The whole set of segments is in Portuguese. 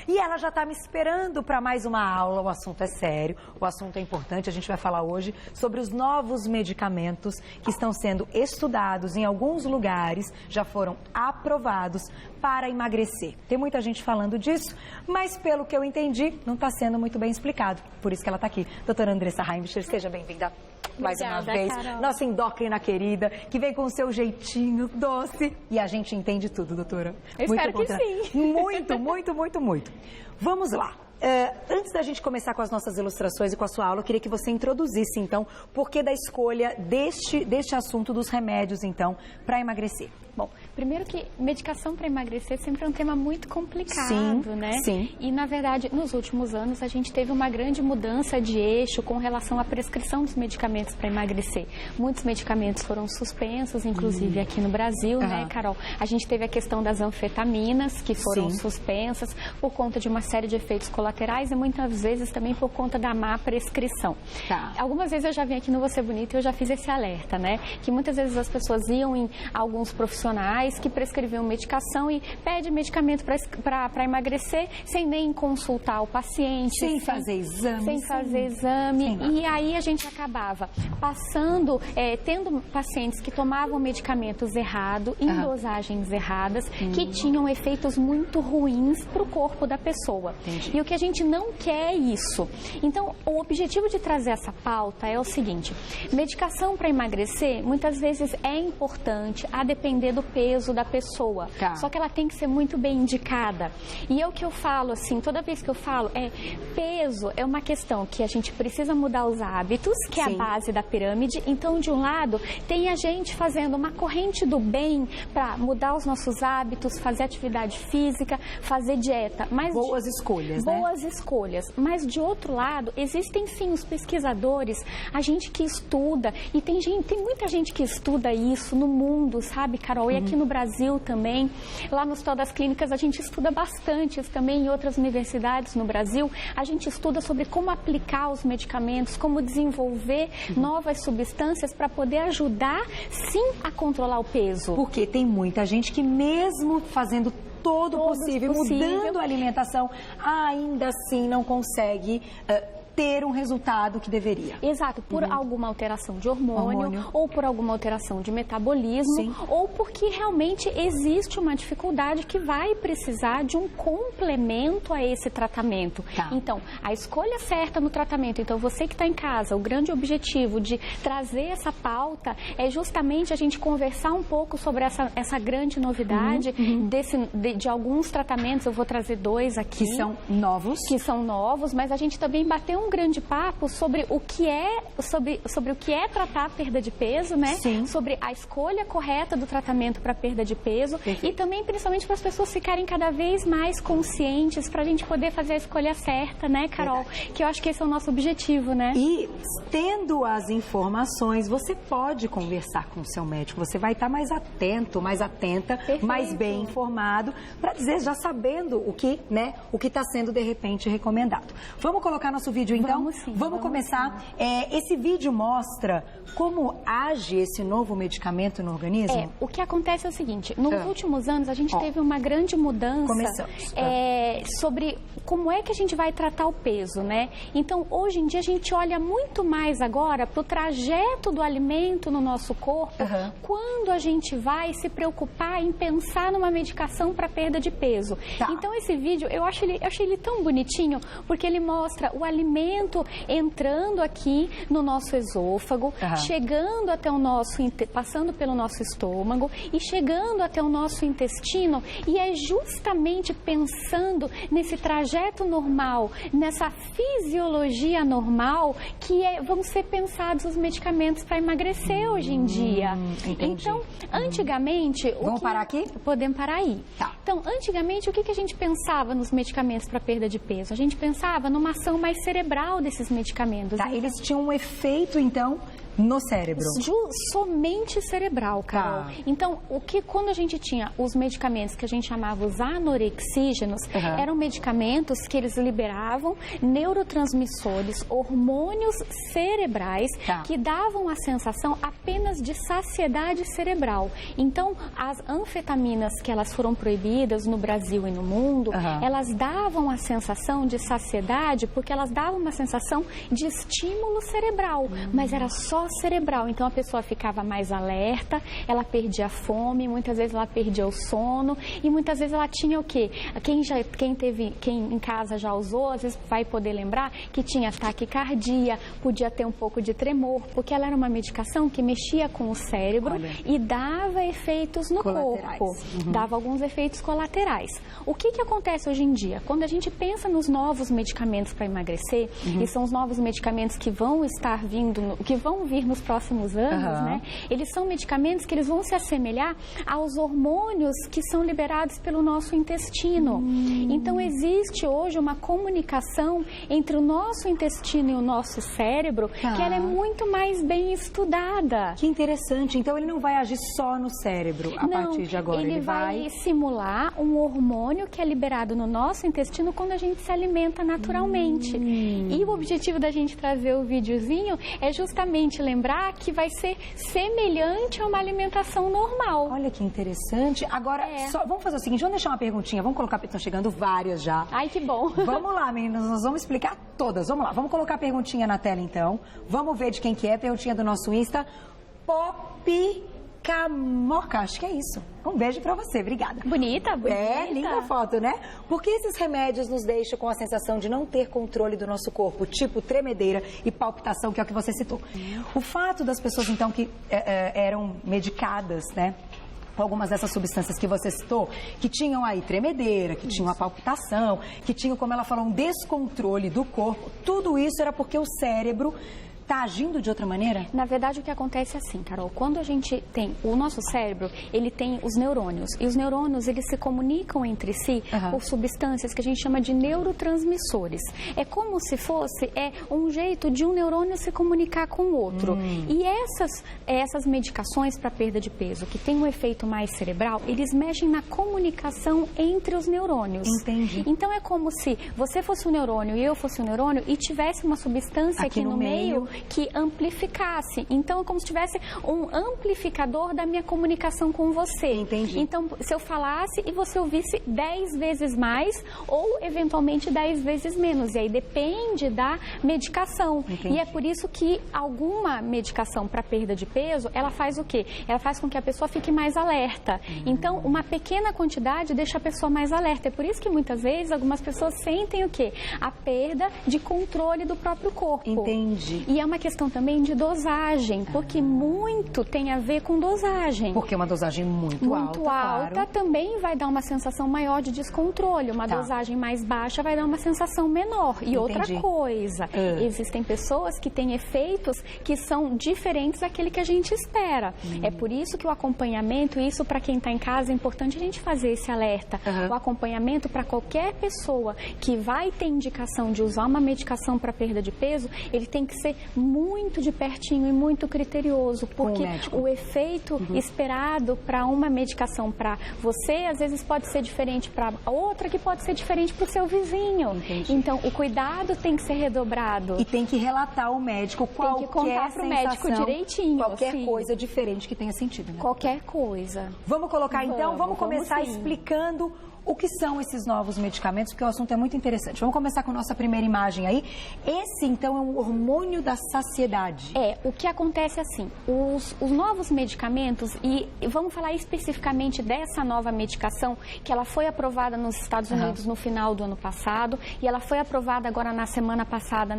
E ela já está me esperando para mais uma aula. O assunto é sério, o assunto é importante. A gente vai falar hoje sobre os novos medicamentos que estão sendo estudados em alguns lugares, já foram aprovados para emagrecer. Tem muita gente falando disso, mas pelo que eu entendi, não está sendo muito bem explicado. Por isso que ela está aqui. Doutora Andressa Heimscher, seja bem-vinda mais uma vez. Carol. Nossa endócrina querida, que vem com o seu jeitinho doce. E a gente entende tudo, doutora. Eu espero que sim. Muito. Vamos lá. Antes da gente começar com as nossas ilustrações e com a sua aula, eu queria que você introduzisse, então, o porquê da escolha deste assunto dos remédios, então, para emagrecer. Bom, primeiro que medicação para emagrecer sempre é um tema muito complicado, né? Sim. E, na verdade, nos últimos anos, a gente teve uma grande mudança de eixo com relação à prescrição dos medicamentos para emagrecer. Muitos medicamentos foram suspensos, inclusive aqui no Brasil, né, Carol? A gente teve a questão das anfetaminas, que foram suspensas por conta de uma série de efeitos colaterais e muitas vezes também por conta da má prescrição. Algumas vezes eu já vim aqui no Você Bonita e eu já fiz esse alerta, né? Que muitas vezes as pessoas iam em alguns profissionais que prescreviam medicação e pede medicamento para emagrecer sem nem consultar o paciente. Sem fazer exame. Sem fazer exame. E aí a gente acabava passando, tendo pacientes que tomavam medicamentos errados, em dosagens erradas, que tinham efeitos muito ruins para o corpo da pessoa. Entendi. E o que a gente não quer é isso. Então, o objetivo de trazer essa pauta é o seguinte: medicação para emagrecer, muitas vezes é importante a depender do peso da pessoa. Só que ela tem que ser muito bem indicada. E é o que eu falo, assim, toda vez que eu falo, peso é uma questão que a gente precisa mudar os hábitos, que é a base da pirâmide. Então, de um lado, tem a gente fazendo uma corrente do bem para mudar os nossos hábitos, fazer atividade física, fazer dieta. Mas boas escolhas, né? Boas escolhas. Mas, de outro lado, existem sim os pesquisadores, a gente que estuda, e tem muita gente que estuda isso no mundo, sabe, Carol? E aqui no Brasil também. Lá no Hospital das Clínicas a gente estuda bastante isso também, em outras universidades no Brasil. A gente estuda sobre como aplicar os medicamentos, como desenvolver novas substâncias para poder ajudar, sim, a controlar o peso. Porque tem muita gente que mesmo fazendo todo o possível, mudando a alimentação, ainda assim não consegue ter um resultado que deveria. Exato, por alguma alteração de hormônio, ou por alguma alteração de metabolismo, ou porque realmente existe uma dificuldade que vai precisar de um complemento a esse tratamento. Então, a escolha certa no tratamento, então você que está em casa, o grande objetivo de trazer essa pauta é justamente a gente conversar um pouco sobre essa grande novidade de alguns tratamentos. Eu vou trazer dois aqui. Que são novos. Que são novos, mas a gente também bateu um grande papo sobre o que é tratar a perda de peso, né? Sobre a escolha correta do tratamento para perda de peso e também principalmente para as pessoas ficarem cada vez mais conscientes para a gente poder fazer a escolha certa, né, Carol? Que eu acho que esse é o nosso objetivo, né? E tendo as informações, você pode conversar com o seu médico, você vai estar mais atento, mais atenta, mais bem informado, para dizer, já sabendo o que está sendo de repente recomendado. Vamos colocar nosso vídeo então? Vamos começar. Esse vídeo mostra como age esse novo medicamento no organismo? O que acontece é o seguinte, nos últimos anos a gente teve uma grande mudança sobre como é que a gente vai tratar o peso, né? Então, hoje em dia a gente olha muito mais agora para o trajeto do alimento no nosso corpo, quando a gente vai se preocupar em pensar numa medicação para perda de peso. Então, esse vídeo, eu achei ele tão bonitinho, porque ele mostra o alimento entrando aqui no nosso esôfago, chegando até o nosso, passando pelo nosso estômago e chegando até o nosso intestino, e é justamente pensando nesse trajeto normal, nessa fisiologia normal que vão ser pensados os medicamentos para emagrecer hoje em dia. Então, antigamente... Vamos parar aqui? Podemos parar aí. Então, antigamente, o que a gente pensava nos medicamentos para perda de peso? A gente pensava numa ação mais cerebral desses medicamentos. Eles tinham um efeito, então, No cérebro? Somente cerebral, Carol. Tá. Então, quando a gente tinha os medicamentos que a gente chamava os anorexígenos, eram medicamentos que eles liberavam neurotransmissores, hormônios cerebrais, que davam a sensação apenas de saciedade cerebral. Então, as anfetaminas que elas foram proibidas no Brasil e no mundo, elas davam a sensação de saciedade porque elas davam uma sensação de estímulo cerebral, mas era só cerebral. Então, a pessoa ficava mais alerta, ela perdia a fome, muitas vezes ela perdia o sono e muitas vezes ela tinha o quê? Quem em casa já usou, às vezes vai poder lembrar que tinha taquicardia, podia ter um pouco de tremor, porque ela era uma medicação que mexia com o cérebro e dava efeitos no corpo, dava alguns efeitos colaterais. O que acontece hoje em dia? Quando a gente pensa nos novos medicamentos para emagrecer, e são os novos medicamentos que vão estar vindo, que vão vir nos próximos anos, né? Eles são medicamentos que eles vão se assemelhar aos hormônios que são liberados pelo nosso intestino. Então, existe hoje uma comunicação entre o nosso intestino e o nosso cérebro que ela é muito mais bem estudada. Que interessante. Então, ele não vai agir só no cérebro a partir de agora. Ele vai simular um hormônio que é liberado no nosso intestino quando a gente se alimenta naturalmente. E o objetivo da gente trazer o videozinho é justamente lembrar que vai ser semelhante a uma alimentação normal. Olha que interessante. Agora, vamos fazer o seguinte, vamos deixar uma perguntinha, vamos colocar, estão chegando várias já. Ai, que bom. Vamos lá, meninas, nós vamos explicar todas. Vamos lá, vamos colocar a perguntinha na tela então. Vamos ver de quem que é, perguntinha do nosso Insta. Pop Camoca, acho que é isso. Um beijo pra você, obrigada. Bonita. É, linda foto, né? Por que esses remédios nos deixam com a sensação de não ter controle do nosso corpo, tipo tremedeira e palpitação, que é o que você citou? O fato das pessoas, então, que eram medicadas, né? Algumas dessas substâncias que você citou, que tinham aí tremedeira, que tinham a palpitação, que tinham, como ela falou, um descontrole do corpo, tudo isso era porque o cérebro está agindo de outra maneira? Na verdade, o que acontece é assim, Carol, quando a gente tem o nosso cérebro, ele tem os neurônios, e os neurônios, eles se comunicam entre si por substâncias que a gente chama de neurotransmissores. É como se fosse um jeito de um neurônio se comunicar com o outro. E essas medicações para perda de peso, que tem um efeito mais cerebral, eles mexem na comunicação entre os neurônios. Entendi. Então, é como se você fosse um neurônio e eu fosse um neurônio e tivesse uma substância aqui no meio que amplificasse. Então, é como se tivesse um amplificador da minha comunicação com você. Entendi. Então, se eu falasse e você ouvisse 10 vezes mais ou, eventualmente, 10 vezes menos. E aí depende da medicação. Entendi. E é por isso que alguma medicação para perda de peso, ela faz o quê? Ela faz com que a pessoa fique mais alerta. Então, uma pequena quantidade deixa a pessoa mais alerta. É por isso que, muitas vezes, algumas pessoas sentem o quê? A perda de controle do próprio corpo. Entendi. E é uma questão também de dosagem, porque muito tem a ver com dosagem. Porque uma dosagem muito alta, claro, também vai dar uma sensação maior de descontrole. Uma dosagem mais baixa vai dar uma sensação menor. E outra coisa, existem pessoas que têm efeitos que são diferentes daquele que a gente espera. É por isso que o acompanhamento, isso para quem está em casa, é importante a gente fazer esse alerta. O acompanhamento para qualquer pessoa que vai ter indicação de usar uma medicação para perda de peso, ele tem que ser muito de pertinho e muito criterioso, porque o efeito esperado para uma medicação para você, às vezes pode ser diferente para outra, que pode ser diferente para o seu vizinho. Entendi. Então, o cuidado tem que ser redobrado. E tem que relatar ao médico qualquer tem que contar para o médico direitinho. Qualquer coisa diferente que tenha sentido, né? Qualquer coisa. Vamos colocar então, vamos começar explicando o que são esses novos medicamentos, porque o assunto é muito interessante. Vamos começar com a nossa primeira imagem aí. Esse, então, é um hormônio da saciedade. O que acontece assim, os novos medicamentos, e vamos falar especificamente dessa nova medicação, que ela foi aprovada nos Estados Unidos no final do ano passado, e ela foi aprovada agora na semana passada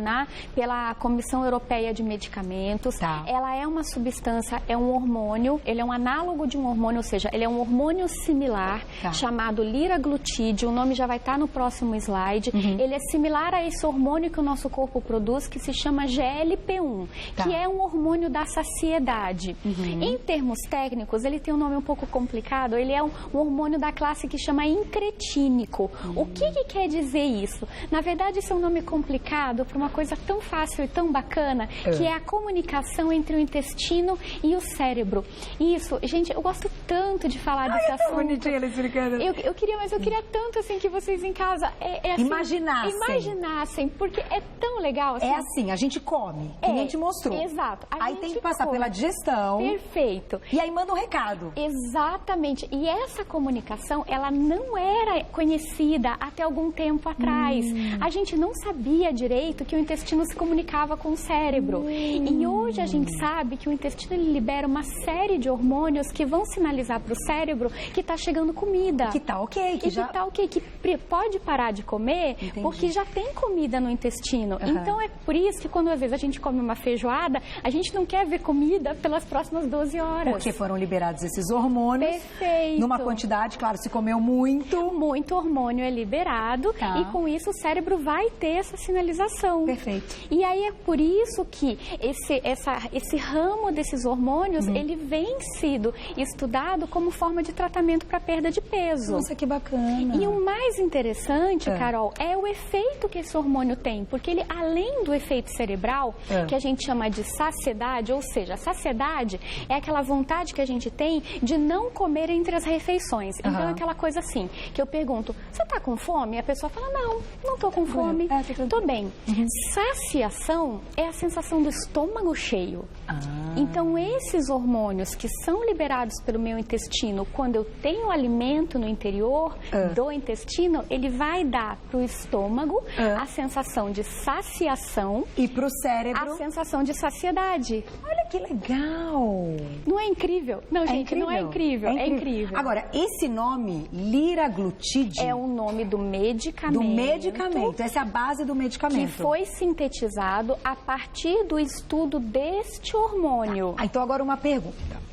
pela Comissão Europeia de Medicamentos. Ela é uma substância, é um hormônio, ele é um análogo de um hormônio, ou seja, ele é um hormônio similar, chamado liraglutida, liraglutide, o nome já vai estar no próximo slide. Ele é similar a esse hormônio que o nosso corpo produz, que se chama GLP-1, que é um hormônio da saciedade. Em termos técnicos, ele tem um nome um pouco complicado, ele é um hormônio da classe que chama incretínico. O que quer dizer isso? Na verdade, esse é um nome complicado para uma coisa tão fácil e tão bacana, que é a comunicação entre o intestino e o cérebro. Isso, gente, eu gosto tanto de falar desse assunto. Bonitinha ela explicando. Eu queria tanto assim que vocês em casa assim, imaginassem, porque é tão legal assim. É assim, a gente come, que nem te mostrou. Exato. Aí tem que passar pela digestão. Perfeito. E aí manda um recado. Exatamente. E essa comunicação, ela não era conhecida até algum tempo atrás. A gente não sabia direito que o intestino se comunicava com o cérebro. E hoje a gente sabe que o intestino ele libera uma série de hormônios que vão sinalizar para o cérebro que está chegando comida. Que tá ok. Que pode parar de comer, porque já tem comida no intestino. Então é por isso que quando às vezes a gente come uma feijoada, a gente não quer ver comida pelas próximas 12 horas. Porque foram liberados esses hormônios. Perfeito. Numa quantidade, claro, se comeu muito. Muito hormônio é liberado e com isso o cérebro vai ter essa sinalização. Perfeito. E aí é por isso que esse ramo desses hormônios, ele vem sido estudado como forma de tratamento para perda de peso. Nossa, que bacana. E o mais interessante, Carol, é o efeito que esse hormônio tem, porque ele, além do efeito cerebral, que a gente chama de saciedade, ou seja, a saciedade é aquela vontade que a gente tem de não comer entre as refeições. Então é aquela coisa assim, que eu pergunto, você tá com fome? E a pessoa fala, não tô com fome, tô bem. Saciação é a sensação do estômago cheio. Então esses hormônios que são liberados pelo meu intestino, quando eu tenho alimento no interior do intestino, ele vai dar pro estômago a sensação de saciação e pro cérebro a sensação de saciedade. Olha que legal! Não é incrível? Não, gente, não é incrível. É incrível. Agora, esse nome, liraglutide, é o nome do medicamento. Do medicamento. Essa é a base do medicamento. Que foi sintetizado a partir do estudo deste hormônio. Então, agora uma pergunta.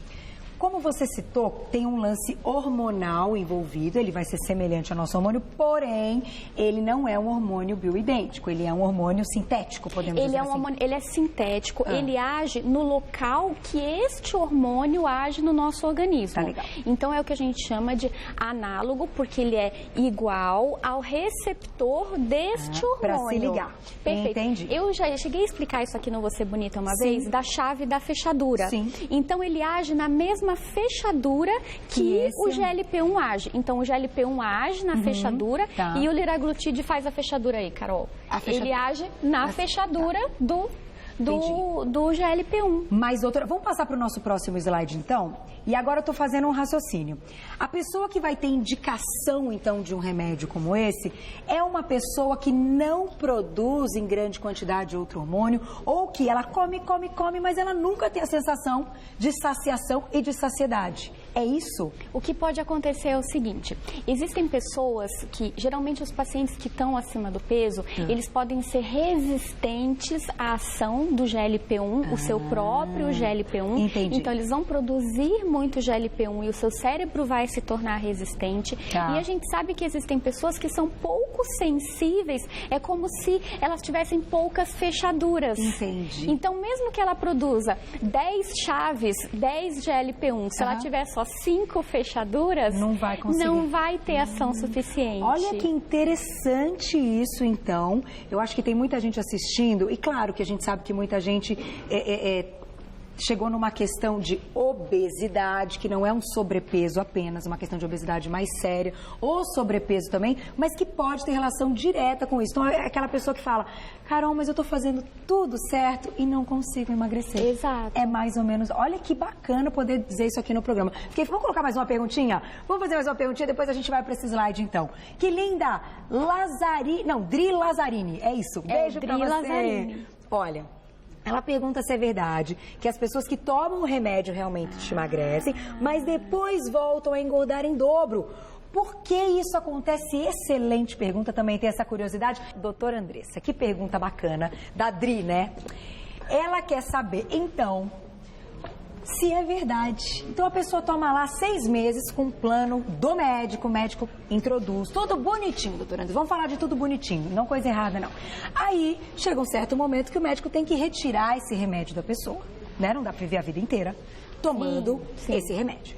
Como você citou, tem um lance hormonal envolvido, ele vai ser semelhante ao nosso hormônio, porém, ele não é um hormônio bioidêntico, ele é um hormônio sintético, podemos dizer assim. Ele é sintético, ele age no local que este hormônio age no nosso organismo. Tá legal. Então, é o que a gente chama de análogo, porque ele é igual ao receptor deste hormônio. Para se ligar. Perfeito. Entendi. Eu já cheguei a explicar isso aqui no Você Bonita uma vez, da chave da fechadura. Sim. Então, ele age na mesma fechadura que o GLP-1 age. Então, o GLP-1 age na fechadura e o liraglutide faz a fechadura aí, Carol. Ele age na fechadura do GLP-1. Mas, doutora, vamos passar para o nosso próximo slide, então? E agora eu estou fazendo um raciocínio. A pessoa que vai ter indicação, então, de um remédio como esse, é uma pessoa que não produz em grande quantidade outro hormônio, ou que ela come, mas ela nunca tem a sensação de saciação e de saciedade. É isso? O que pode acontecer é o seguinte, existem pessoas que, geralmente os pacientes que estão acima do peso, eles podem ser resistentes à ação do GLP-1, o seu próprio GLP-1. Entendi. Então, eles vão produzir muito GLP-1 e o seu cérebro vai se tornar resistente. E a gente sabe que existem pessoas que são pouco sensíveis, é como se elas tivessem poucas fechaduras. Entendi. Então, mesmo que ela produza 10 chaves, 10 GLP-1, se ela tiver só 5 fechaduras, não vai conseguir. Não vai ter ação suficiente. Olha que interessante isso, então. Eu acho que tem muita gente assistindo, e claro que a gente sabe que muita gente chegou numa questão de obesidade, que não é um sobrepeso apenas, uma questão de obesidade mais séria, ou sobrepeso também, mas que pode ter relação direta com isso. Então, é aquela pessoa que fala, Carol, mas eu tô fazendo tudo certo e não consigo emagrecer. Exato. É mais ou menos, olha que bacana poder dizer isso aqui no programa. Vamos colocar mais uma perguntinha? Vamos fazer mais uma perguntinha, depois a gente vai para esse slide, então. Que linda! Dri Lazzarini, é isso. Beijo pra você. Lazzarini. Olha, ela pergunta se é verdade que as pessoas que tomam o remédio realmente te emagrecem, mas depois voltam a engordar em dobro. Por que isso acontece? Excelente pergunta, também tem essa curiosidade. Doutora Andressa, que pergunta bacana, da Dri, né? Ela quer saber, então, se é verdade. Então a pessoa toma lá 6 meses com um plano do médico, o médico introduz, tudo bonitinho, doutora Andressa, vamos falar de tudo bonitinho, não coisa errada não. Aí chega um certo momento que o médico tem que retirar esse remédio da pessoa, né? Não dá pra viver a vida inteira tomando esse remédio.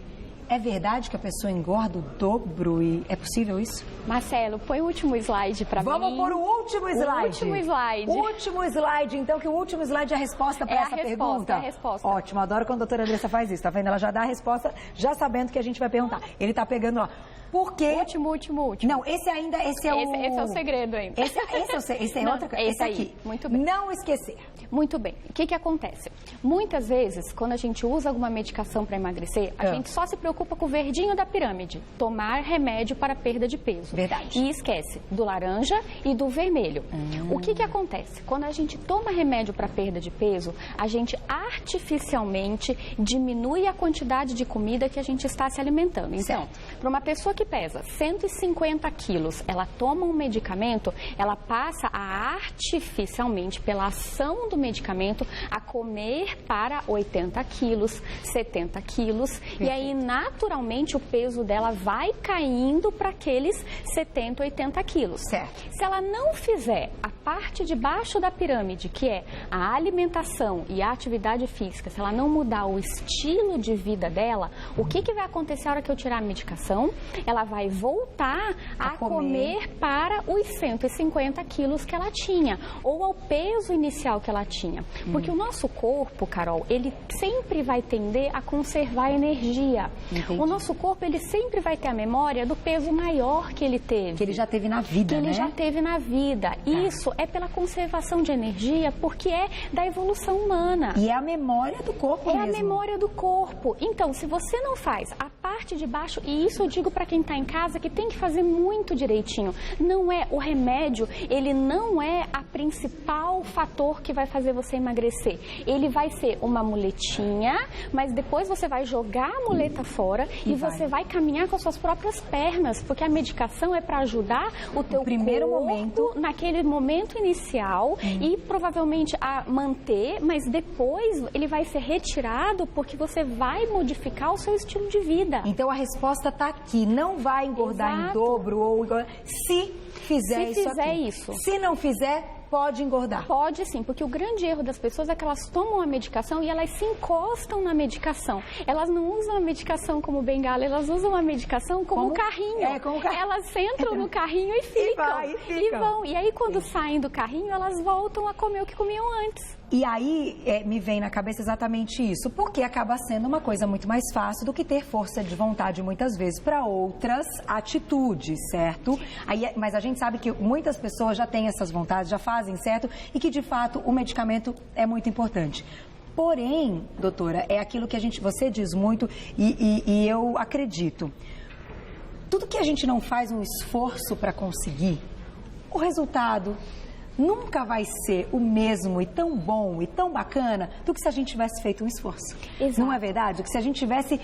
É verdade que a pessoa engorda o dobro e é possível isso? Marcelo, põe o último slide para mim. Vamos pôr o último slide. O último slide. O último slide, então, que o último slide é a resposta para essa pergunta. É a resposta. Ótimo, adoro quando a doutora Andressa faz isso, tá vendo? Ela já dá a resposta, já sabendo que a gente vai perguntar. Ele tá pegando, ó. Por quê? Último. Não, esse é o... Esse é o segredo ainda. Esse é outra coisa. Esse aqui. Muito bem. Não esquecer. Muito bem. O que acontece? Muitas vezes, quando a gente usa alguma medicação para emagrecer, a gente só se preocupa com o verdinho da pirâmide. Tomar remédio para perda de peso. Verdade. E esquece do laranja e do vermelho. O que acontece? Quando a gente toma remédio para perda de peso, a gente artificialmente diminui a quantidade de comida que a gente está se alimentando. Então, para uma pessoa que pesa 150 quilos, ela toma um medicamento, ela passa a artificialmente, pela ação do medicamento, a comer para 80 quilos, 70 quilos, Perfeito. E aí naturalmente o peso dela vai caindo para aqueles 70, 80 quilos. Certo. Se ela não fizer a parte de baixo da pirâmide, que é a alimentação e a atividade física, se ela não mudar o estilo de vida dela, o que vai acontecer na hora que eu tirar a medicação? Ela vai voltar a comer para os 150 quilos que ela tinha, ou ao peso inicial que ela tinha. Porque o nosso corpo, Carol, ele sempre vai tender a conservar energia. Entendi. O nosso corpo, ele sempre vai ter a memória do peso maior que ele teve. Que ele já teve na vida, Que ele já teve na vida. Isso é pela conservação de energia, porque é da evolução humana. E é a memória do corpo mesmo. É a memória do corpo. Então, se você não faz a parte de baixo, e isso eu digo para quem está em casa, que tem que fazer muito direitinho. Não é o remédio, ele não é a principal fator que vai fazer você emagrecer. Ele vai ser uma muletinha, mas depois você vai jogar a muleta fora e você vai caminhar com as suas próprias pernas, porque a medicação é para ajudar o teu corpo naquele momento inicial e provavelmente a manter, mas depois ele vai ser retirado porque você vai modificar o seu estilo de vida. Então a resposta está aqui, não vai engordar em dobro ou se fizer isso. Se não fizer, pode engordar. Pode sim, porque o grande erro das pessoas é que elas tomam a medicação e elas se encostam na medicação. Elas não usam a medicação como bengala, elas usam a medicação como carrinho. Elas entram no carrinho e ficam. E vão. E aí quando saem do carrinho, elas voltam a comer o que comiam antes. E aí me vem na cabeça exatamente isso, porque acaba sendo uma coisa muito mais fácil do que ter força de vontade muitas vezes para outras atitudes, certo? Mas a gente sabe que muitas pessoas já têm essas vontades, já fazem, certo? E que de fato o medicamento é muito importante. Porém, doutora, é aquilo que você diz muito e eu acredito. Tudo que a gente não faz um esforço para conseguir, o resultado nunca vai ser o mesmo e tão bom e tão bacana do que se a gente tivesse feito um esforço. Exato. Não é verdade? Que se a gente tivesse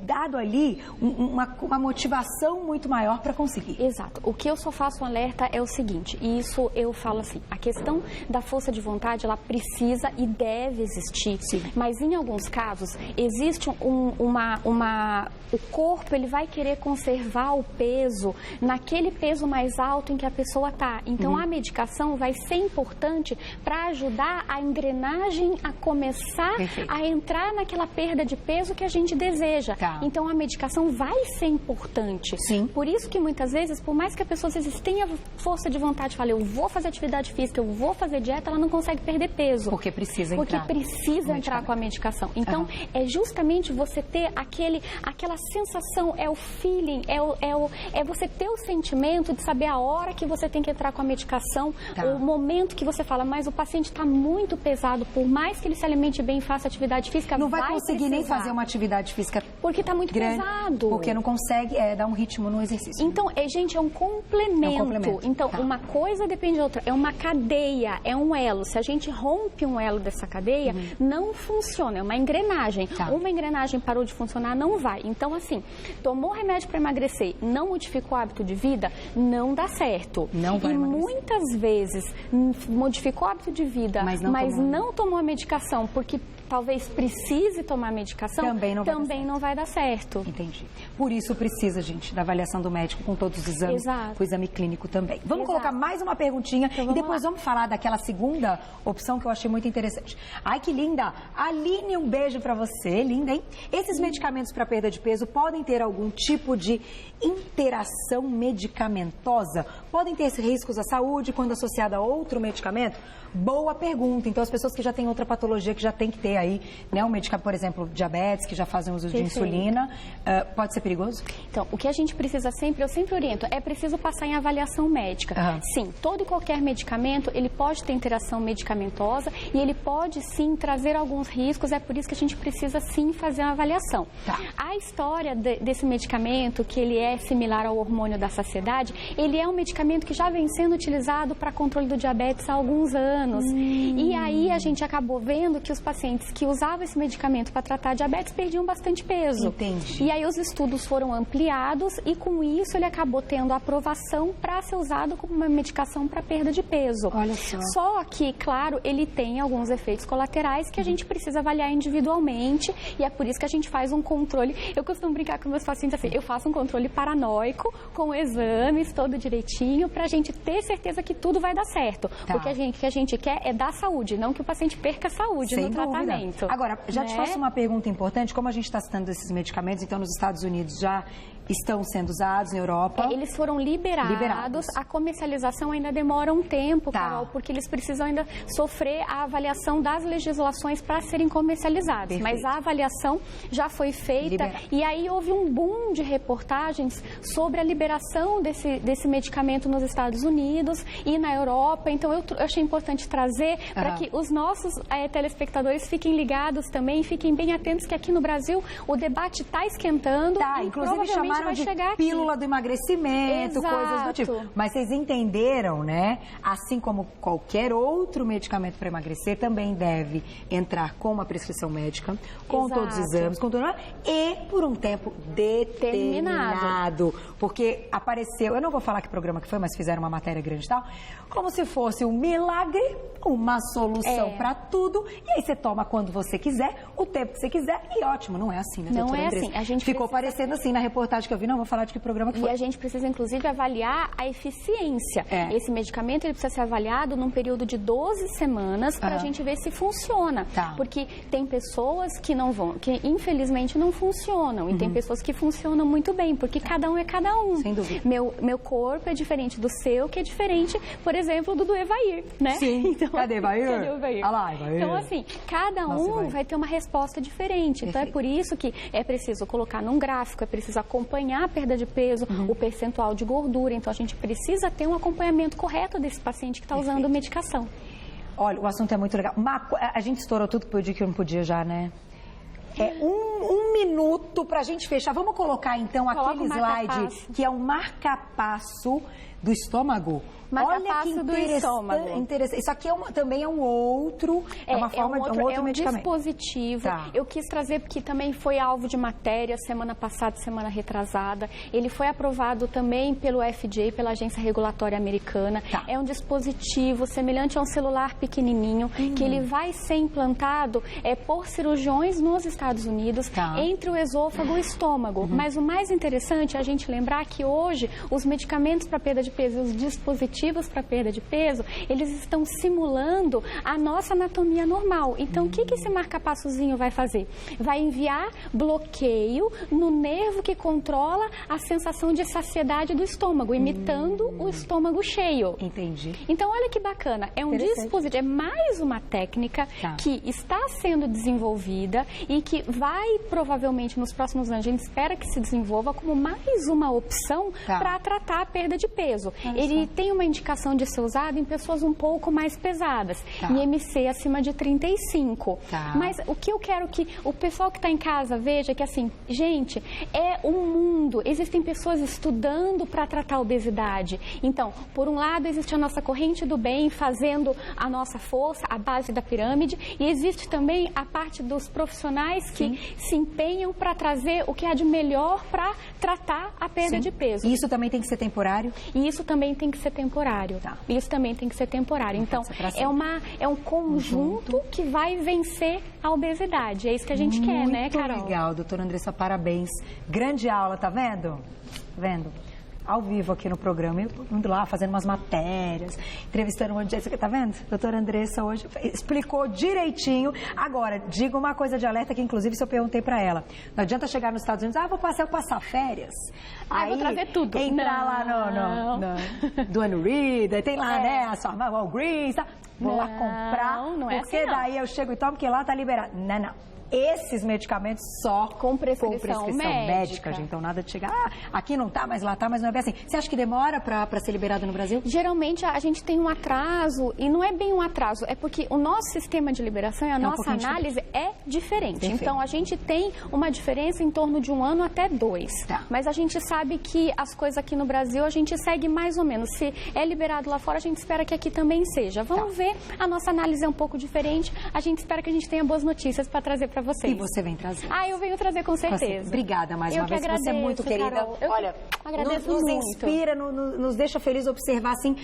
dado ali uma motivação muito maior para conseguir. Exato. O que eu só faço um alerta é o seguinte, e isso eu falo assim, a questão da força de vontade, ela precisa e deve existir. Sim. Mas em alguns casos, existe o corpo, ele vai querer conservar o peso naquele peso mais alto em que a pessoa está. Então, a medicação vai ser importante para ajudar a engrenagem a começar a entrar naquela perda de peso que a gente deseja. Então, a medicação vai ser importante. Sim. Por isso que muitas vezes, por mais que a pessoa às vezes tenha força de vontade, fale, eu vou fazer atividade física, eu vou fazer dieta, ela não consegue perder peso. Porque precisa entrar. Porque precisa entrar com a medicação. Então, é justamente você ter aquela sensação, é o feeling, é você ter o sentimento de saber a hora que você tem que entrar com a medicação, o momento que você fala, mas o paciente está muito pesado, por mais que ele se alimente bem e faça atividade física, não vai conseguir nem fazer uma atividade física porque está muito grande, pesado. Porque não consegue dar um ritmo no exercício. Então, gente, é um complemento. Então, uma coisa depende da outra. É uma cadeia, é um elo. Se a gente rompe um elo dessa cadeia, não funciona. É uma engrenagem. Uma engrenagem parou de funcionar, não vai. Então, assim, tomou remédio para emagrecer, não modificou o hábito de vida, não dá certo. Não vai emagrecer. Muitas vezes modificou o hábito de vida, mas não tomou a medicação porque talvez precise tomar medicação, também não vai dar certo. Entendi. Por isso precisa, gente, da avaliação do médico com todos os exames, com o exame clínico também. Vamos colocar mais uma perguntinha então, e depois vamos falar daquela segunda opção que eu achei muito interessante. Ai, que linda! Aline, um beijo pra você. Linda, hein? Esses medicamentos para perda de peso podem ter algum tipo de interação medicamentosa? Podem ter riscos à saúde quando associada a outro medicamento? Boa pergunta. Então, as pessoas que já têm outra patologia, que já tem que ter aí, né, um medicamento, por exemplo, diabetes, que já fazem uso de insulina, pode ser perigoso? Então, o que a gente precisa sempre, eu sempre oriento, é preciso passar em avaliação médica. Sim, todo e qualquer medicamento, ele pode ter interação medicamentosa e ele pode, sim, trazer alguns riscos, é por isso que a gente precisa, sim, fazer uma avaliação. A história desse medicamento, que ele é similar ao hormônio da saciedade, ele é um medicamento que já vem sendo utilizado para controle do diabetes há alguns anos. E aí a gente acabou vendo que os pacientes que usavam esse medicamento para tratar diabetes perdiam bastante peso. Entendi. E aí os estudos foram ampliados e com isso ele acabou tendo aprovação para ser usado como uma medicação para perda de peso. Olha só. Só que, claro, ele tem alguns efeitos colaterais que a gente precisa avaliar individualmente e é por isso que a gente faz um controle. Eu costumo brincar com meus pacientes assim, eu faço um controle paranoico com exames todo direitinho para a gente ter certeza que tudo vai dar certo. Porque o que a gente quer é dar saúde, não que o paciente perca a saúde no tratamento. Agora, já te faço uma pergunta importante, como a gente está citando esses medicamentos, então nos Estados Unidos já estão sendo usados, na Europa? Eles foram liberados. A comercialização ainda demora um tempo, Carol, porque eles precisam ainda sofrer a avaliação das legislações para serem comercializados. Mas a avaliação já foi feita e aí houve um boom de reportagens sobre a liberação desse medicamento nos Estados Unidos e na Europa. Então, eu achei importante trazer para que os nossos telespectadores fiquem ligados também, fiquem bem atentos que aqui no Brasil o debate está esquentando. Inclusive chamaram de pílula do emagrecimento, coisas do tipo. Mas vocês entenderam, né? Assim como qualquer outro medicamento para emagrecer, também deve entrar com uma prescrição médica, com todos os exames, com tudo, e por um tempo determinado. Porque apareceu, eu não vou falar que programa que foi, mas fizeram uma matéria grande e tal, como se fosse um milagre, uma solução para tudo, e aí você toma quando você quiser, o tempo que você quiser, e ótimo, não é assim, né, doutora Não é Andressa? assim. A gente ficou parecendo assim na reportagem que eu vi, não vou falar de que programa que foi. E a gente precisa, inclusive, avaliar a eficiência. Esse medicamento ele precisa ser avaliado num período de 12 semanas para a gente ver se funciona. Porque tem pessoas que não vão, que infelizmente não funcionam, e tem pessoas que funcionam muito bem, porque cada um é cada um. Sem dúvida. Meu corpo é diferente do seu, que é diferente, por exemplo, do Evair, né? Sim. Então, cadê Evair? Cadê o Evair? Ah lá, Evair. Então, assim, cada um vai ter uma resposta diferente. Então, é por isso que é preciso colocar num gráfico, é preciso acompanhar a perda de peso, o percentual de gordura. Então, a gente precisa ter um acompanhamento correto desse paciente que está usando medicação. Olha, o assunto é muito legal. A gente estourou tudo que podia que eu não podia já, né? Um minuto pra gente fechar. Vamos colocar, então, aquele slide que é um marca-passo do estômago. Marca-passo do estômago. Interessante. Isso aqui também é um outro, uma forma de um outro medicamento. Dispositivo. Eu quis trazer porque também foi alvo de matéria semana passada, semana retrasada. Ele foi aprovado também pelo FDA, pela Agência Regulatória Americana. É um dispositivo semelhante a um celular pequenininho, que ele vai ser implantado por cirurgiões nos Estados Unidos, entre o esôfago e o estômago. Mas o mais interessante é a gente lembrar que hoje os medicamentos para perda de peso, os dispositivos para perda de peso, eles estão simulando a nossa anatomia normal. Então, o que esse marca-passozinho vai fazer? Vai enviar bloqueio no nervo que controla a sensação de saciedade do estômago, imitando o estômago cheio. Entendi. Então, olha que bacana. É um dispositivo, é mais uma técnica que está sendo desenvolvida e que vai, provavelmente, nos próximos anos, a gente espera que se desenvolva como mais uma opção para tratar a perda de peso. Ele tem uma indicação de ser usado em pessoas um pouco mais pesadas, IMC acima de 35. Mas o que eu quero que o pessoal que está em casa veja é que, assim, gente, é um mundo. Existem pessoas estudando para tratar a obesidade. Então, por um lado, existe a nossa corrente do bem fazendo a nossa força, a base da pirâmide, e existe também a parte dos profissionais que se empenham para trazer o que há de melhor para tratar a perda de peso. E isso também tem que ser temporário? E isso também tem que ser temporário. Tá. Isso também tem que ser temporário. Então, é um conjunto que vai vencer a obesidade. É isso que a gente quer, né, Carol? Muito legal, doutora Andressa, parabéns. Grande aula, tá vendo? Vendo? Ao vivo aqui no programa, eu indo lá fazendo umas matérias, entrevistando um monte de gente, tá vendo? Doutora Andressa hoje explicou direitinho. Agora, diga uma coisa de alerta que inclusive eu perguntei pra ela. Não adianta chegar nos Estados Unidos, vou passar férias. Aí vou trazer tudo. Entrar lá no Duane Reade, tem lá, né, a sua Walgreens, tá? Vou lá comprar, não é porque assim, não. daí eu chego e tomo, porque lá tá liberado. Não. Esses medicamentos só com prescrição médica, gente. Então, nada de chegar, aqui não tá, mas lá tá, mas não é bem assim. Você acha que demora para ser liberado no Brasil? Geralmente, a gente tem um atraso, e não é bem um atraso, é porque o nosso sistema de liberação e a nossa análise é diferente. Perfeito. Então, a gente tem uma diferença em torno de 1 ano até 2. Tá. Mas a gente sabe que as coisas aqui no Brasil, a gente segue mais ou menos. Se é liberado lá fora, a gente espera que aqui também seja. Vamos ver, a nossa análise é um pouco diferente. A gente espera que a gente tenha boas notícias para trazer para vocês. E você vem trazer. Eu venho trazer com certeza. Obrigada mais uma vez. Agradeço, você é muito querida. Carol. Olha, nos inspira, nos deixa feliz observar assim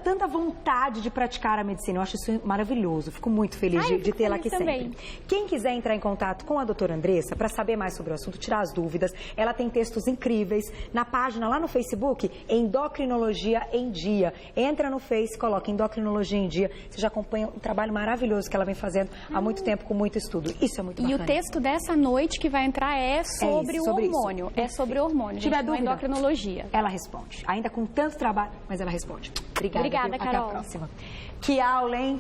tanta vontade de praticar a medicina. Eu acho isso maravilhoso. Fico muito feliz de tê-la aqui também. sempre. Quem quiser entrar em contato com a doutora Andressa para saber mais sobre o assunto, tirar as dúvidas, ela tem textos incríveis na página lá no Facebook, Endocrinologia em Dia. Entra no Face, coloca Endocrinologia em Dia. Você já acompanha um trabalho maravilhoso que ela vem fazendo há muito tempo, com muito estudo. Isso é muito bacana. E o texto dessa noite que vai entrar é sobre o hormônio. É sobre o hormônio, gente, não é endocrinologia. Ela responde. Ainda com tanto trabalho, mas ela responde. Obrigada, Carol. Até a próxima. Que aula, hein?